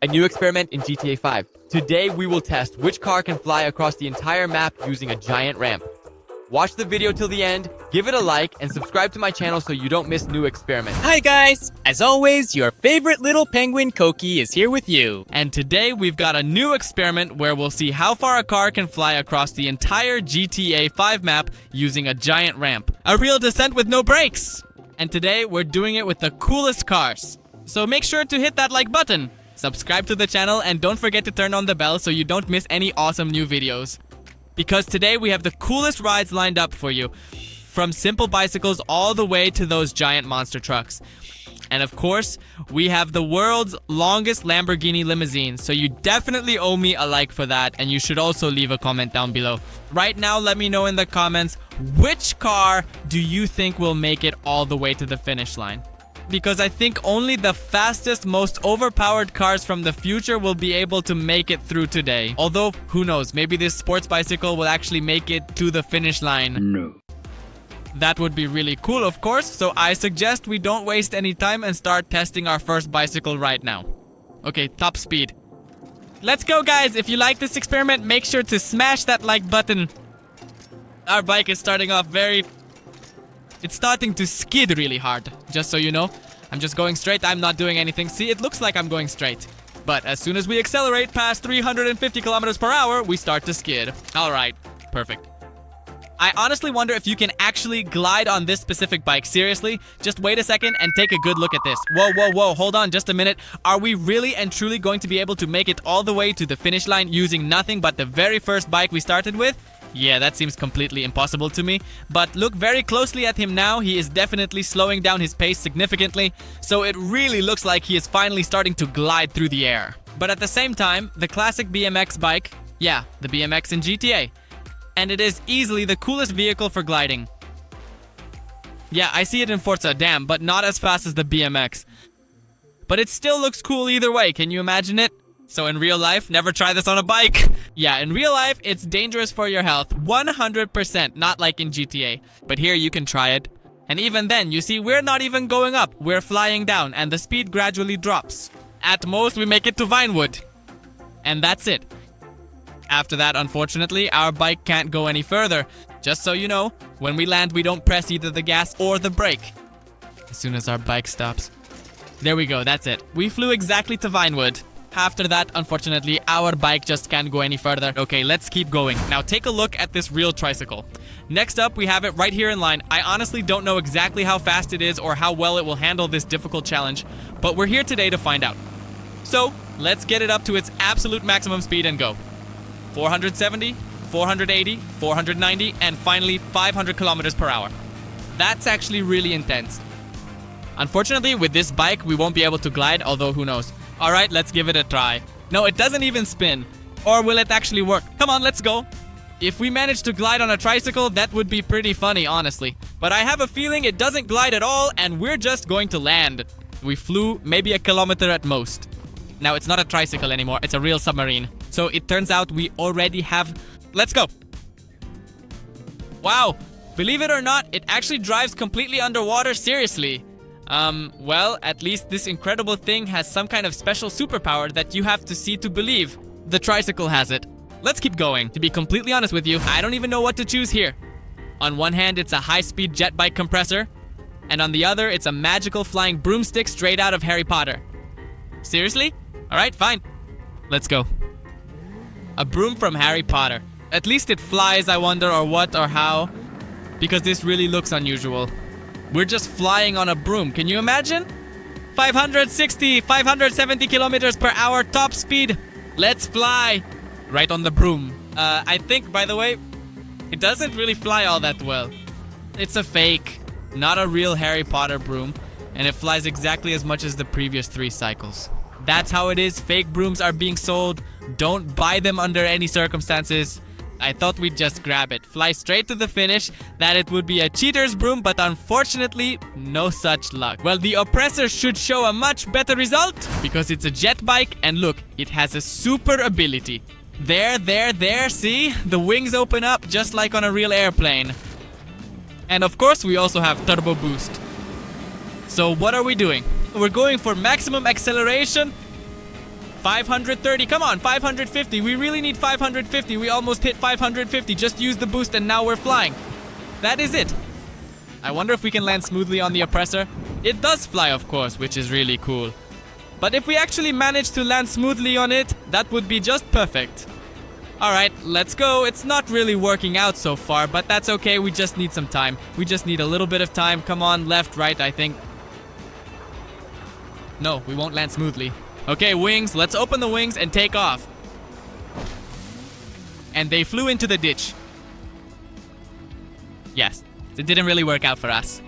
A new experiment in GTA 5. Today we will test which car can fly across the entire map using a giant ramp. Watch the video till the end, give it a like, and subscribe to my channel so you don't miss new experiments. Hi guys! As always, your favorite little penguin Koki is here with you. And today we've got a new experiment where we'll see how far a car can fly across the entire GTA 5 map using a giant ramp. A real descent with no brakes! And today we're doing it with the coolest cars. So make sure to hit that like button, subscribe to the channel, and don't forget to turn on the bell so you don't miss any awesome new videos. Because today we have the coolest rides lined up for you. From simple bicycles all the way to those giant monster trucks. And of course, we have the world's longest Lamborghini limousine, so you definitely owe me a like for that, and you should also leave a comment down below. Right now, let me know in the comments, which car do you think will make it all the way to the finish line? Because I think only the fastest, most overpowered cars from the future will be able to make it through today. Although, who knows, maybe this sports bicycle will actually make it to the finish line. No. That would be really cool, of course, so I suggest we don't waste any time and start testing our first bicycle right now. Okay, top speed. Let's go, guys! If you like this experiment, make sure to smash that like button. Our bike is starting off It's starting to skid really hard, just so you know. I'm just going straight, I'm not doing anything. See, it looks like I'm going straight. But as soon as we accelerate past 350 kilometers per hour, we start to skid. Alright, perfect. I honestly wonder if you can actually glide on this specific bike. Seriously, just wait a second and take a good look at this. Whoa, whoa, whoa, hold on just a minute. Are we really and truly going to be able to make it all the way to the finish line using nothing but the very first bike we started with? Yeah, that seems completely impossible to me. But look very closely at him now. He is definitely slowing down his pace significantly. So it really looks like he is finally starting to glide through the air. But at the same time, the classic BMX bike, yeah, the BMX in GTA. And it is easily the coolest vehicle for gliding. Yeah, I see it in Forza, damn, but not as fast as the BMX. But it still looks cool either way, can you imagine it? So in real life, never try this on a bike. Yeah, in real life, it's dangerous for your health, 100%, not like in GTA. But here you can try it. And even then, you see, we're not even going up, we're flying down, and the speed gradually drops. At most, we make it to Vinewood. And that's it. After that, unfortunately, our bike can't go any further. Just so you know, when we land, we don't press either the gas or the brake. As soon as our bike stops. There we go, that's it. We flew exactly to Vinewood. After that, unfortunately, our bike just can't go any further. Okay, let's keep going. Now take a look at this real tricycle. Next up, we have it right here in line. I honestly don't know exactly how fast it is or how well it will handle this difficult challenge, but we're here today to find out. So, let's get it up to its absolute maximum speed and go. 470, 480, 490, and finally 500 kilometers per hour. That's actually really intense. Unfortunately, with this bike, we won't be able to glide, although who knows. Alright, let's give it a try. No, it doesn't even spin. Or will it actually work? Come on, let's go. If we manage to glide on a tricycle, that would be pretty funny, honestly. But I have a feeling it doesn't glide at all, and we're just going to land. We flew maybe a kilometer at most. Now, it's not a tricycle anymore, it's a real submarine. So it turns out we already have... Let's go! Wow! Believe it or not, it actually drives completely underwater, seriously. Well, at least this incredible thing has some kind of special superpower that you have to see to believe. The tricycle has it. Let's keep going. To be completely honest with you, I don't even know what to choose here. On one hand, it's a high-speed jet bike compressor. And on the other, it's a magical flying broomstick straight out of Harry Potter. Seriously? Alright, fine. Let's go. A broom from Harry Potter. At least it flies, I wonder, or what, or how. Because this really looks unusual. We're just flying on a broom. Can you imagine? 560, 570 kilometers per hour top speed. Let's fly. Right on the broom. I think, by the way, it doesn't really fly all that well. It's a fake, not a real Harry Potter broom. And it flies exactly as much as the previous 3 cycles. That's how it is. Fake brooms are being sold. Don't buy them under any circumstances. I thought we'd just grab it, fly straight to the finish, that it would be a cheater's broom, but unfortunately, no such luck. Well, the oppressor should show a much better result, because it's a jet bike, and look, it has a super ability. There, see? The wings open up just like on a real airplane. And of course, we also have turbo boost. So what are we doing? We're going for maximum acceleration 530, come on, 550. We really need 550. We almost hit 550. Just use the boost and now we're flying. That is it. I wonder if we can land smoothly on the oppressor. It does fly, of course, which is really cool. But if we actually manage to land smoothly on it, that would be just perfect. Alright, let's go. It's not really working out so far, but that's okay. We just need some time. We just need a little bit of time. Come on, left, right, I think. No, we won't land smoothly. Okay, wings. Let's open the wings and take off. And they flew into the ditch. Yes, it didn't really work out for us.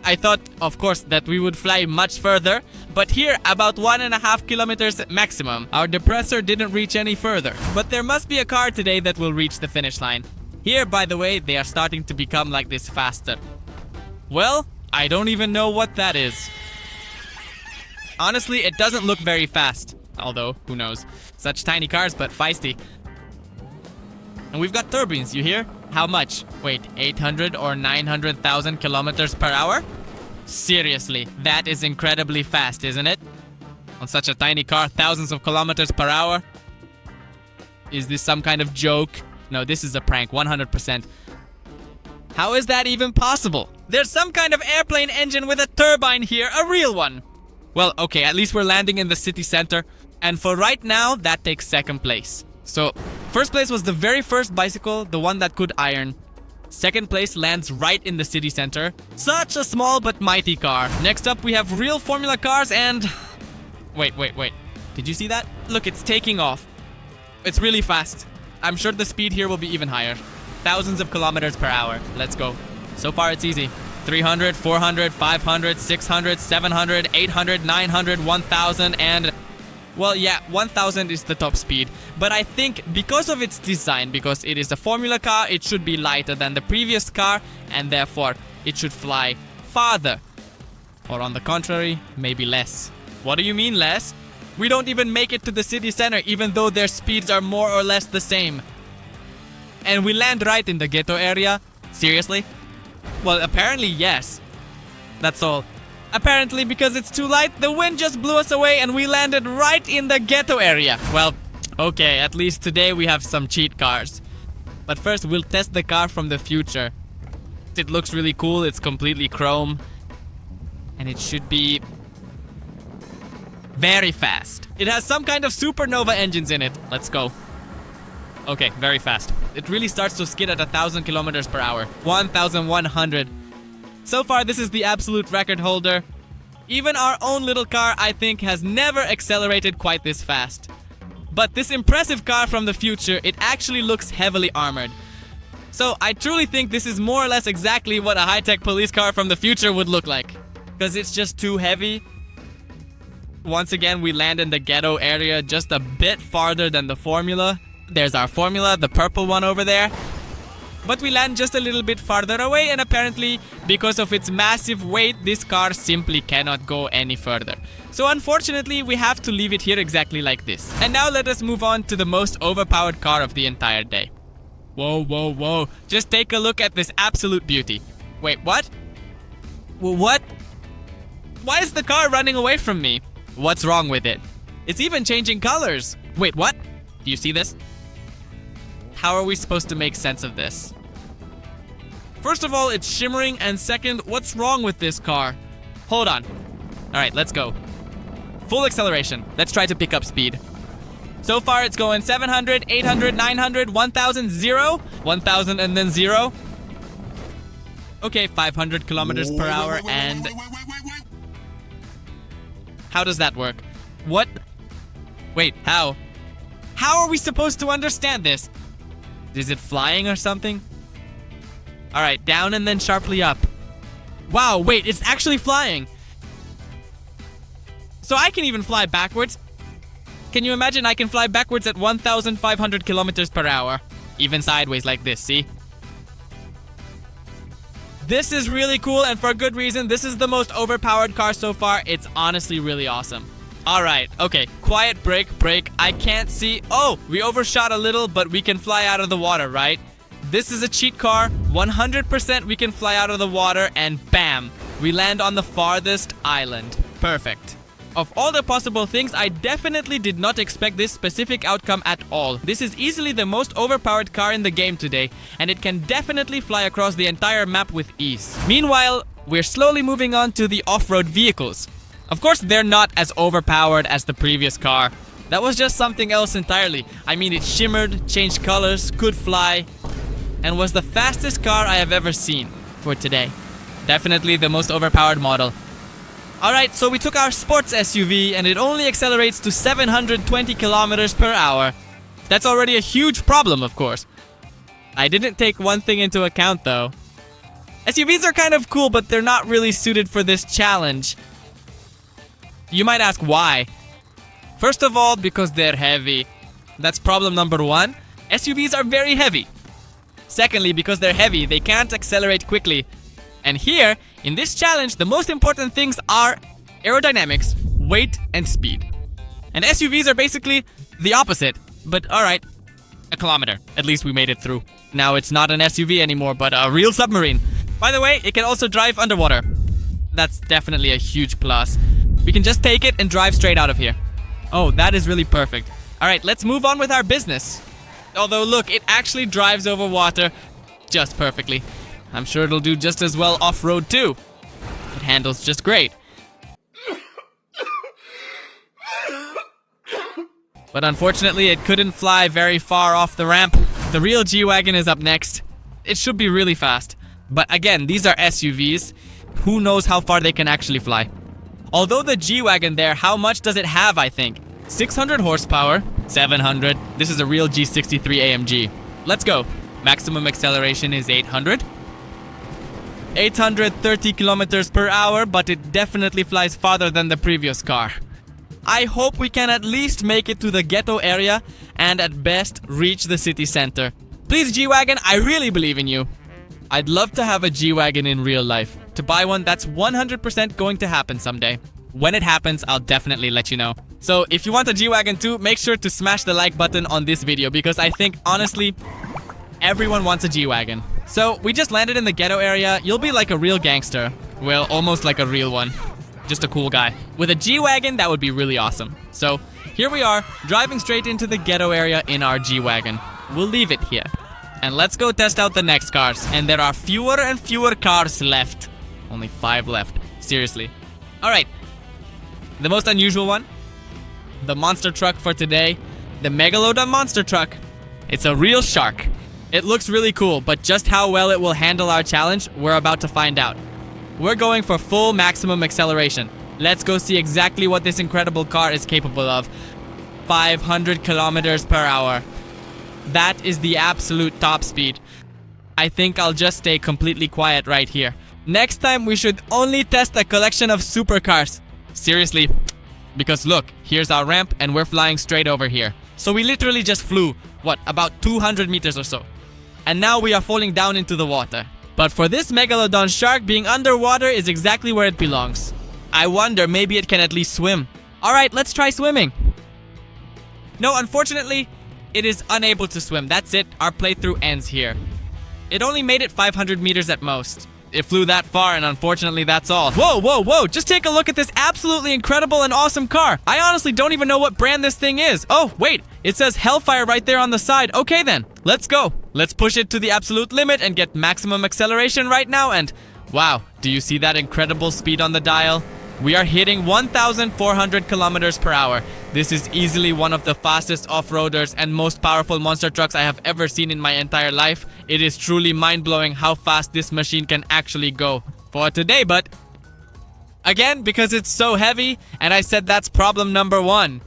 I thought, of course, that we would fly much further, but here, about 1.5 kilometers maximum. Our depressor didn't reach any further. But there must be a car today that will reach the finish line. Here, by the way, they are starting to become like this faster. Well, I don't even know what that is. Honestly, it doesn't look very fast. Although, who knows? Such tiny cars, but feisty. And we've got turbines, you hear? How much? Wait, 800 or 900,000 kilometers per hour? Seriously, that is incredibly fast, isn't it? On such a tiny car, thousands of kilometers per hour? Is this some kind of joke? No, this is a prank, 100%. How is that even possible? There's some kind of airplane engine with a turbine here, a real one. Well, okay, at least we're landing in the city center. And for right now, that takes second place. So, first place was the very first bicycle, the one that could iron. Second place lands right in the city center. Such a small but mighty car. Next up, we have real formula cars and... Wait. Did you see that? Look, it's taking off. It's really fast. I'm sure the speed here will be even higher. Thousands of kilometers per hour. Let's go. So far, it's easy. 300, 400, 500, 600, 700, 800, 900, 1,000, and... Well, yeah, 1,000 is the top speed. But I think because of its design, because it is a formula car, it should be lighter than the previous car, and therefore, it should fly farther. Or on the contrary, maybe less. What do you mean less? We don't even make it to the city center, even though their speeds are more or less the same. And we land right in the ghetto area? Seriously? Well, apparently yes. That's all. Apparently, because it's too light, the wind just blew us away and we landed right in the ghetto area. Well, okay, at least today we have some cheat cars. But first, we'll test the car from the future. It looks really cool, it's completely chrome. And it should be... very fast. It has some kind of supernova engines in it. Let's go. Okay, very fast. It really starts to skid at 1,000 kilometers per hour. 1,100. So far, this is the absolute record holder. Even our own little car, I think, has never accelerated quite this fast. But this impressive car from the future, it actually looks heavily armored. So I truly think this is more or less exactly what a high-tech police car from the future would look like. Because it's just too heavy. Once again, we land in the ghetto area just a bit farther than the formula. There's our formula, the purple one over there. But we land just a little bit farther away, and apparently, because of its massive weight, this car simply cannot go any further. So unfortunately, we have to leave it here exactly like this. And now let us move on to the most overpowered car of the entire day. Whoa. Just take a look at this absolute beauty. Wait, what? What? Why is the car running away from me? What's wrong with it? It's even changing colors. Wait, what? Do you see this? How are we supposed to make sense of this? First of all, it's shimmering, and second, what's wrong with this car? Hold on. Alright, let's go. Full acceleration. Let's try to pick up speed. So far, it's going 700, 800, 900, 1,000, 0. 1,000 and then 0. Okay, 500 kilometers per hour, and... How does that work? What? Wait, how? How are we supposed to understand this? Is it flying or something? Alright, down and then sharply up. Wow, wait, it's actually flying. So I can even fly backwards. Can you imagine I can fly backwards at 1,500 kilometers per hour? Even sideways like this, see? This is really cool, and for a good reason. This is the most overpowered car so far. It's honestly really awesome. Alright, okay, quiet break. I can't see. Oh, we overshot a little, but we can fly out of the water, right? This is a cheat car. 100% we can fly out of the water, and bam, we land on the farthest island. Perfect. Of all the possible things, I definitely did not expect this specific outcome at all. This is easily the most overpowered car in the game today, and it can definitely fly across the entire map with ease. Meanwhile, we're slowly moving on to the off-road vehicles. Of course, they're not as overpowered as the previous car. That was just something else entirely. I mean, it shimmered, changed colors, could fly, and was the fastest car I have ever seen for today. Definitely the most overpowered model. Alright, so we took our sports SUV and it only accelerates to 720 kilometers per hour. That's already a huge problem, of course. I didn't take one thing into account though. SUVs are kind of cool, but they're not really suited for this challenge. You might ask why. First of all, because they're heavy. That's problem number one. SUVs are very heavy. Secondly, because they're heavy, they can't accelerate quickly. And here, in this challenge, the most important things are aerodynamics, weight, and speed. And SUVs are basically the opposite. But alright, a kilometer. At least we made it through. Now it's not an SUV anymore, but a real submarine. By the way, it can also drive underwater. That's definitely a huge plus. We can just take it and drive straight out of here. Oh, that is really perfect. Alright, let's move on with our business. Although look, it actually drives over water just perfectly. I'm sure it'll do just as well off-road too. It handles just great. But unfortunately, it couldn't fly very far off the ramp. The real G-Wagon is up next. It should be really fast. But again, these are SUVs. Who knows how far they can actually fly. Although the G-Wagon there, how much does it have, I think? 600 horsepower, 700. This is a real G63 AMG. Let's go. Maximum acceleration is 800. 830 kilometers per hour, but it definitely flies farther than the previous car. I hope we can at least make it to the ghetto area and at best reach the city center. Please, G-Wagon, I really believe in you. I'd love to have a G-Wagon in real life. To buy one, that's 100% going to happen someday. When it happens, I'll definitely let you know. So if you want a G-Wagon too, make sure to smash the like button on this video because I think, honestly, everyone wants a G-Wagon. So we just landed in the ghetto area. You'll be like a real gangster. Well, almost like a real one. Just a cool guy. With a G-Wagon, that would be really awesome. So here we are, driving straight into the ghetto area in our G-Wagon. We'll leave it here. And let's go test out the next cars. And there are fewer and fewer cars left. Only 5 left. Seriously. Alright. The most unusual one. The monster truck for today. The Megalodon monster truck. It's a real shark. It looks really cool, but just how well it will handle our challenge, we're about to find out. We're going for full maximum acceleration. Let's go see exactly what this incredible car is capable of. 500 kilometers per hour. That is the absolute top speed. I think I'll just stay completely quiet right here. Next time we should only test a collection of supercars. Seriously. Because look, here's our ramp and we're flying straight over here. So we literally just flew, what, about 200 meters or so. And now we are falling down into the water. But for this Megalodon shark, being underwater is exactly where it belongs. I wonder, maybe it can at least swim. Alright, let's try swimming. No, unfortunately, it is unable to swim. That's it, our playthrough ends here. It only made it 500 meters at most. It flew that far and unfortunately that's all. Whoa, whoa, whoa, just take a look at this absolutely incredible and awesome car. I honestly don't even know what brand this thing is. Oh, wait, it says Hellfire right there on the side. Okay then, let's go. Let's push it to the absolute limit and get maximum acceleration right now and... Wow, do you see that incredible speed on the dial? We are hitting 1,400 kilometers per hour. This is easily one of the fastest off-roaders and most powerful monster trucks I have ever seen in my entire life. It is truly mind-blowing how fast this machine can actually go. For today, but... Again, because it's so heavy, and I said that's problem number 1.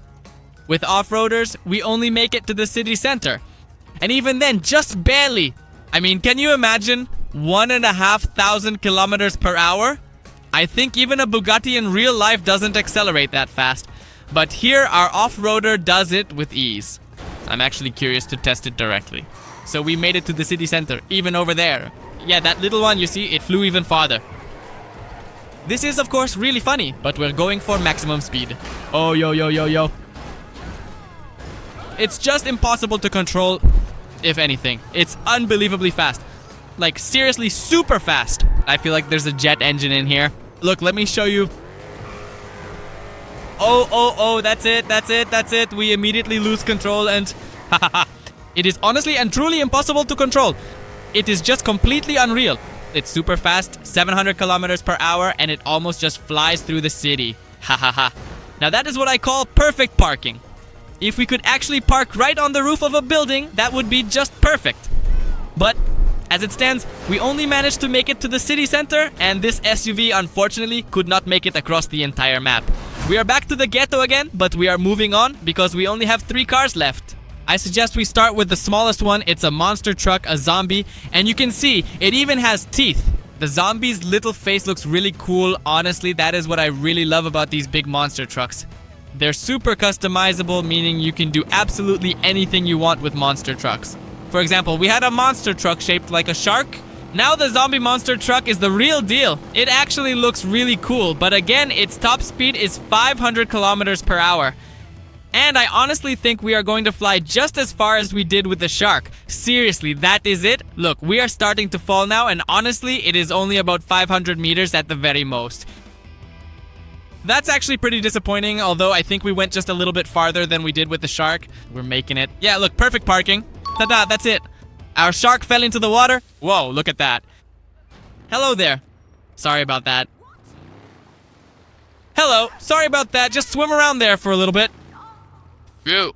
With off-roaders, we only make it to the city center. And even then, just barely. I mean, can you imagine 1,500 kilometers per hour? I think even a Bugatti in real life doesn't accelerate that fast. But here, our off-roader does it with ease. I'm actually curious to test it directly. So we made it to the city center, even over there. Yeah, that little one, you see, it flew even farther. This is, of course, really funny, but we're going for maximum speed. Oh, yo, yo, yo, yo. It's just impossible to control, if anything. It's unbelievably fast. Like, seriously, super fast. I feel like there's a jet engine in here. Look, let me show you. Oh, that's it. We immediately lose control and it is honestly and truly impossible to control. It is just completely unreal. It's super fast, 700 kilometers per hour, and it almost just flies through the city. Now that is what I call perfect parking. If we could actually park right on the roof of a building, that would be just perfect. But as it stands, we only managed to make it to the city center, and this SUV unfortunately could not make it across the entire map. We are back to the ghetto again, but we are moving on because we only have 3 cars left. I suggest we start with the smallest one. It's a monster truck, a zombie, and you can see it even has teeth. The zombie's little face looks really cool. Honestly, that is what I really love about these big monster trucks. They're super customizable, meaning you can do absolutely anything you want with monster trucks. For example, we had a monster truck shaped like a shark. Now the zombie monster truck is the real deal. It actually looks really cool, but again, its top speed is 500 kilometers per hour. And I honestly think we are going to fly just as far as we did with the shark. Seriously, that is it. Look, we are starting to fall now, and honestly, it is only about 500 meters at the very most. That's actually pretty disappointing, although I think we went just a little bit farther than we did with the shark. We're making it. Yeah, look, perfect parking. Ta-da, that's it. Our shark fell into the water. Whoa, look at that. Hello there. Sorry about that. Hello, sorry about that. Just swim around there for a little bit. Phew.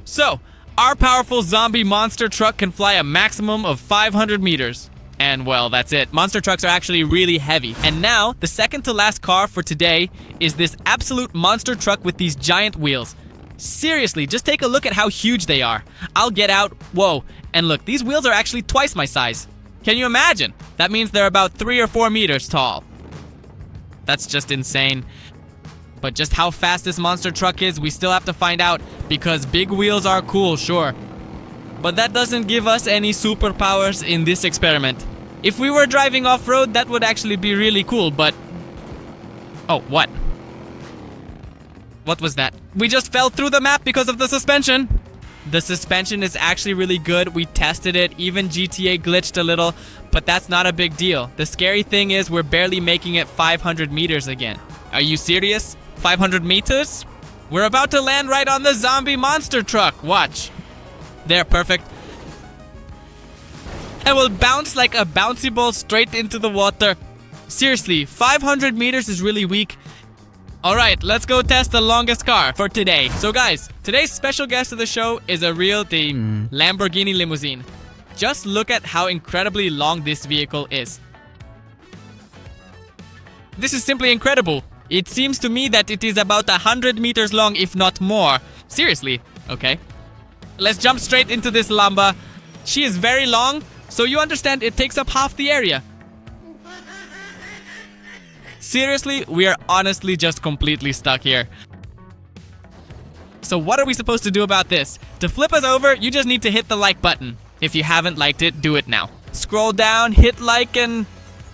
So, our powerful zombie monster truck can fly a maximum of 500 meters. And well, that's it. Monster trucks are actually really heavy. And now, the second to last car for today is this absolute monster truck with these giant wheels. Seriously, just take a look at how huge they are. I'll get out. Whoa. And look, these wheels are actually twice my size. Can you imagine? That means they're about 3 or 4 meters tall. That's just insane. But just how fast this monster truck is, we still have to find out, because big wheels are cool, sure. But that doesn't give us any superpowers in this experiment. If we were driving off-road, that would actually be really cool, but... Oh, what? What was that? We just fell through the map because of the suspension. The suspension is actually really good. We tested it. Even GTA glitched a little, but that's not a big deal. The scary thing is we're barely making it 500 meters again. Are you serious? 500 meters? We're about to land right on the zombie monster truck. Watch. There, perfect. And we'll bounce like a bouncy ball straight into the water. Seriously, 500 meters is really weak. Alright, let's go test the longest car for today. So guys, today's special guest of the show is a real Lamborghini limousine. Just look at how incredibly long this vehicle is. This is simply incredible. It seems to me that it is about 100 meters long, if not more. Seriously. Okay. Let's jump straight into this Lamba. She is very long, so you understand it takes up half the area. Seriously, we are honestly just completely stuck here. So what are we supposed to do about this? To flip us over, you just need to hit the like button. If you haven't liked it, do it now. Scroll down, hit like, and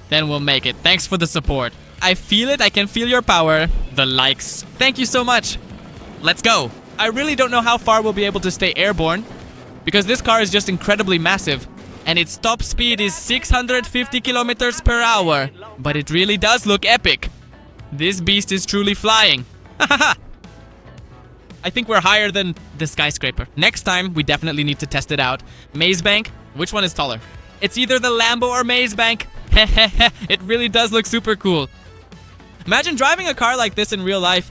then we'll make it. Thanks for the support. I feel it. I can feel your power. The likes. Thank you so much. Let's go. I really don't know how far we'll be able to stay airborne, because this car is just incredibly massive. And its top speed is 650 kilometers per hour. But it really does look epic. This beast is truly flying. I think we're higher than the skyscraper. Next time, we definitely need to test it out. Maze Bank, which one is taller? It's either the Lambo or Maze Bank. It really does look super cool. Imagine driving a car like this in real life.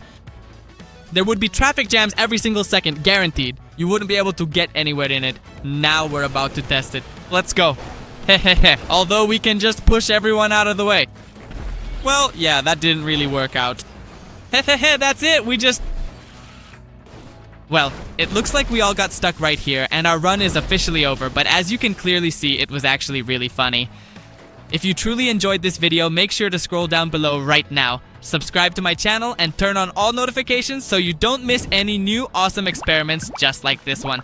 There would be traffic jams every single second, guaranteed. You wouldn't be able to get anywhere in it. Now we're about to test it. Let's go. Although we can just push everyone out of the way. Well, yeah, that didn't really work out. That's it. We just... Well, it looks like we all got stuck right here, and our run is officially over, but as you can clearly see, it was actually really funny. If you truly enjoyed this video, make sure to scroll down below right now. Subscribe to my channel and turn on all notifications so you don't miss any new awesome experiments just like this one.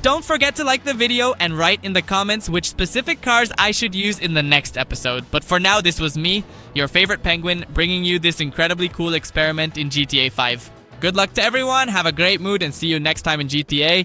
Don't forget to like the video and write in the comments which specific cars I should use in the next episode. But for now, this was me, your favorite penguin, bringing you this incredibly cool experiment in GTA 5. Good luck to everyone, have a great mood, and see you next time in GTA.